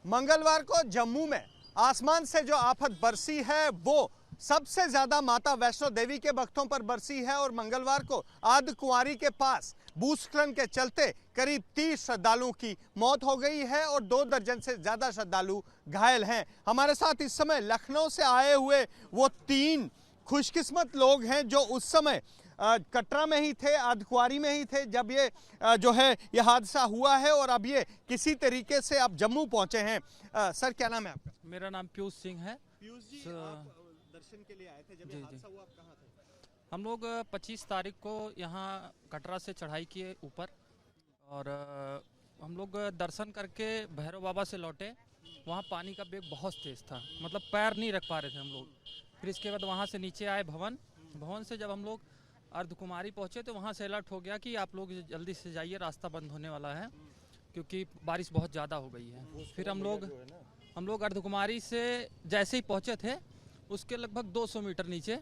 मंगलवार को जम्मू में आसमान से जो आफत बरसी है वो सबसे ज्यादा माता वैष्णो देवी के भक्तों पर बरसी है और मंगलवार को अर्धकुंवारी के पास भूस्खलन के चलते करीब 30 श्रद्धालुओं की मौत हो गई है और 2 दर्जन से ज्यादा श्रद्धालु घायल हैं। हमारे साथ इस समय लखनऊ से आए हुए वो 3 खुशकिस्मत लोग हैं जो उस समय कटरा में ही थे, अर्धकुंवारी में ही थे जब ये जो है ये हादसा हुआ है और अब ये किसी तरीके से अब जम्मू पहुंचे हैं। सर क्या नाम है आपका? मेरा नाम पीयूष सिंह है। पीयूष जी, आप दर्शन के लिए आए थे जब ये हादसा हुआ, आप कहाँ थे? हम लोग 25 तारीख को यहाँ कटरा से चढ़ाई किए ऊपर और हम लोग दर्शन करके भैरव बाबा से लौटे। वहाँ पानी का वेग बहुत तेज था, मतलब पैर नहीं रख पा रहे थे हम लोग। फिर इसके बाद वहाँ से नीचे आए भवन से जब हम लोग अर्धकुंवारी पहुँचे तो वहाँ से अलर्ट हो गया कि आप लोग जल्दी से जाइए, रास्ता बंद होने वाला है क्योंकि बारिश बहुत ज़्यादा हो गई है। फिर हम लोग अर्धकुंवारी से जैसे ही पहुँचे थे उसके लगभग 200 मीटर नीचे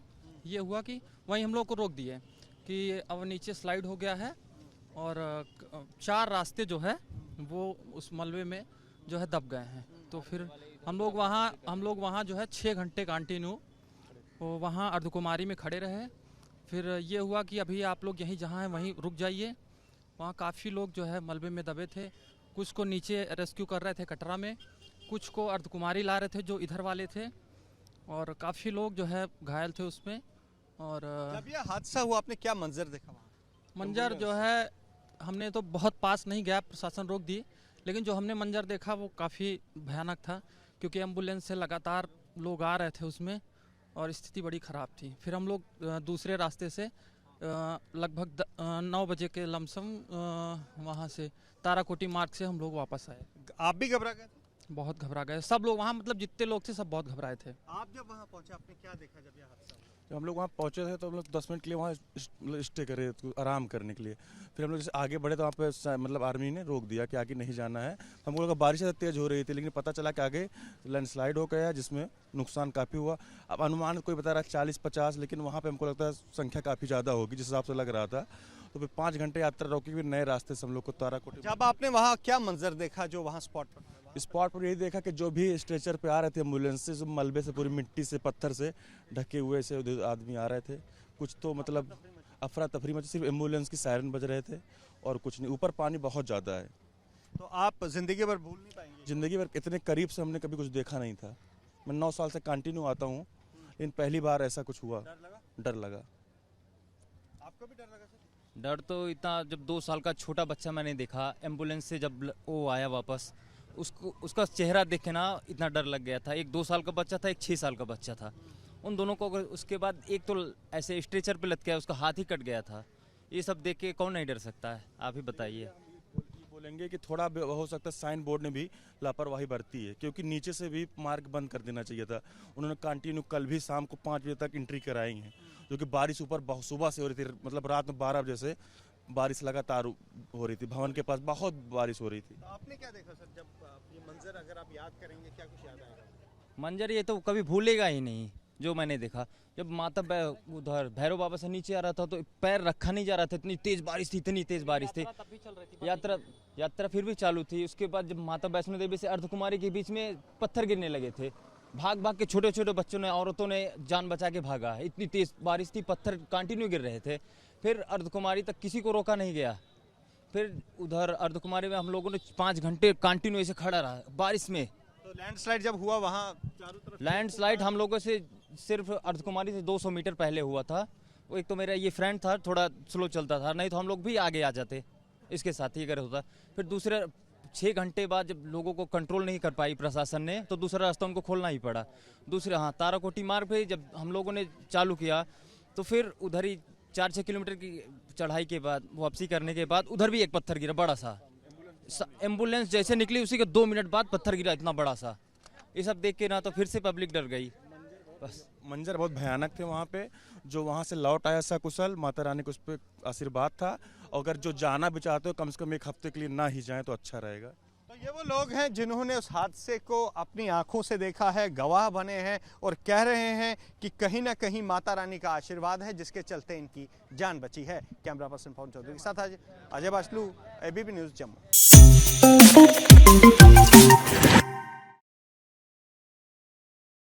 ये हुआ कि वहीं हम लोग को रोक दिए कि अब नीचे स्लाइड हो गया है और 4 रास्ते जो है वो उस मलबे में जो है दब गए हैं। तो फिर हम लोग वहाँ जो है 6 घंटे कंटिन्यू वहाँ अर्धकुंवारी में खड़े रहे। फिर ये हुआ कि अभी आप लोग यहीं जहाँ हैं वहीं रुक जाइए। वहाँ काफ़ी लोग जो है मलबे में दबे थे, कुछ को नीचे रेस्क्यू कर रहे थे कटरा में, कुछ को अर्धकुंवारी ला रहे थे जो इधर वाले थे और काफ़ी लोग जो है घायल थे उसमें। और जब ये हादसा हुआ आपने क्या मंजर देखा वहाँ? मंजर जो है हमने तो बहुत पास नहीं गया, प्रशासन रोक दी, लेकिन जो हमने मंजर देखा वो काफ़ी भयानक था क्योंकि एम्बुलेंस से लगातार लोग आ रहे थे उसमें और स्थिति बड़ी ख़राब थी। फिर हम लोग दूसरे रास्ते से लगभग 9 बजे के लमसम वहाँ से ताराकोटी मार्ग से हम लोग वापस आए। आप भी घबरा गए थे? बहुत घबरा गए सब लोग वहाँ, मतलब जितने लोग थे सब बहुत घबराए थे। आप जब वहाँ पहुँचे आपने क्या देखा जब ये हादसा हुआ? जब हम लोग वहाँ पहुँचे थे तो हम लोग 10 मिनट के लिए वहाँ स्टे करे आराम करने के लिए। फिर हम लोग जैसे आगे बढ़े तो वहाँ पे मतलब आर्मी ने रोक दिया कि आगे नहीं जाना है। हम लोग का बारिश तेज़ हो रही थी लेकिन पता चला कि आगे लैंडस्लाइड हो गया जिसमें नुकसान काफ़ी हुआ। अब अनुमान कोई बता रहा है 40-50, लेकिन वहाँ पर हमको लगता है संख्या काफ़ी ज़्यादा होगी जिस हिसाब से लग रहा था। तो फिर 5 घंटे यात्रा रोकी, फिर नए रास्ते से हम लोग को ताराकोटी। जब आपने वहाँ क्या मंजर देखा जो वहाँ स्पॉट पर यही देखा कि जो भी स्ट्रेचर पे आ रहे थे एम्बुलेंस से, मलबे से, पूरी मिट्टी से, पत्थर से ढके हुए से आदमी आ रहे थे। कुछ तो मतलब अफरा तफरी में सिर्फ एम्बुलेंस की सायरन बज रहे थे और कुछ नहीं। ऊपर पानी बहुत ज़्यादा है। तो आप जिंदगी भर भूल नहीं पाएंगे? जिंदगी भर इतने करीब से हमने कभी कुछ देखा नहीं था। मैं 9 साल से कंटिन्यू आता हूँ लेकिन पहली बार ऐसा कुछ हुआ। डर लगा। आपको भी डर लगा सर? डर तो इतना, जब 2 साल का छोटा बच्चा मैंने देखा एम्बुलेंस से, जब वो आया वापस उसका चेहरा देखे ना इतना डर लग गया था। एक 2 साल का बच्चा था, एक 6 साल का बच्चा था। उन दोनों को उसके बाद एक तो ऐसे स्ट्रेचर पे लटका है, उसका हाथ ही कट गया था। ये सब देख के कौन नहीं डर सकता है, आप ही बताइए। बोलेंगे कि थोड़ा हो सकता है साइन बोर्ड ने भी लापरवाही बरती है क्योंकि नीचे से भी मार्ग बंद कर देना चाहिए था। उन्होंने कंटिन्यू कल भी शाम को 5 बजे तक एंट्री कराई है, जो कि बारिश ऊपर बहुत सुबह से हो रही थी, मतलब रात में 12 बजे से बारिश लगातार हो रही थी। भवन के पास बहुत बारिश हो रही थी। तो आपने क्या देखा सर जब ये मंजर, अगर आप याद करेंगे क्या कुछ याद आएगा? मंजर ये तो कभी भूलेगा ही नहीं जो मैंने देखा। जब माता उधर भैरव बाबा से नीचे आ रहा था तो पैर रखा नहीं जा रहा था, इतनी तेज बारिश थी। यात्रा फिर भी चालू थी। उसके बाद जब माता वैष्णो देवी से अर्धकुंवारी के बीच में पत्थर गिरने लगे थे, भाग के छोटे छोटे बच्चों ने, औरतों ने जान बचा के भागा। इतनी तेज बारिश थी, पत्थर कंटिन्यू गिर रहे थे। फिर अर्धकुंवारी तक किसी को रोका नहीं गया। फिर उधर अर्धकुंवारी में हम लोगों ने 5 घंटे कंटिन्यू ऐसे खड़ा रहा बारिश में। तो लैंडस्लाइड जब हुआ वहाँ चारों तरफ? लैंडस्लाइड हम लोगों से सिर्फ अर्धकुंवारी से 200 मीटर पहले हुआ था। वो एक तो मेरा ये फ्रेंड था, थोड़ा स्लो चलता था, नहीं तो हम लोग भी आगे आ जाते इसके साथ ही अगर होता। फिर दूसरे 6 घंटे बाद जब लोगों को कंट्रोल नहीं कर पाई प्रशासन ने तो दूसरा रास्ता उनको खोलना ही पड़ा। ताराकोटी मार्ग पे जब हम लोगों ने चालू किया तो फिर उधर ही 4-6 किलोमीटर की चढ़ाई के बाद वापसी करने के बाद उधर भी एक पत्थर गिरा बड़ा सा। एम्बुलेंस जैसे निकली उसी के 2 मिनट बाद पत्थर गिरा इतना बड़ा सा। ये सब देख के ना तो फिर से पब्लिक डर गई। बस मंजर बहुत भयानक थे वहाँ पे। जो वहाँ से लौट आया सकुशल, माता रानी को उस पर आशीर्वाद था। अगर जो जाना भी चाहते हो कम से कम 1 हफ्ते के लिए ना ही जाएं तो अच्छा रहेगा। तो ये वो लोग हैं जिन्होंने उस हादसे को अपनी आंखों से देखा है, गवाह बने हैं और कह रहे हैं कि कहीं ना कहीं माता रानी का आशीर्वाद है जिसके चलते इनकी जान बची है। कैमरा पर्सन पवन चौधरी के साथ अजय बासलू, ABP न्यूज़ जम्मू।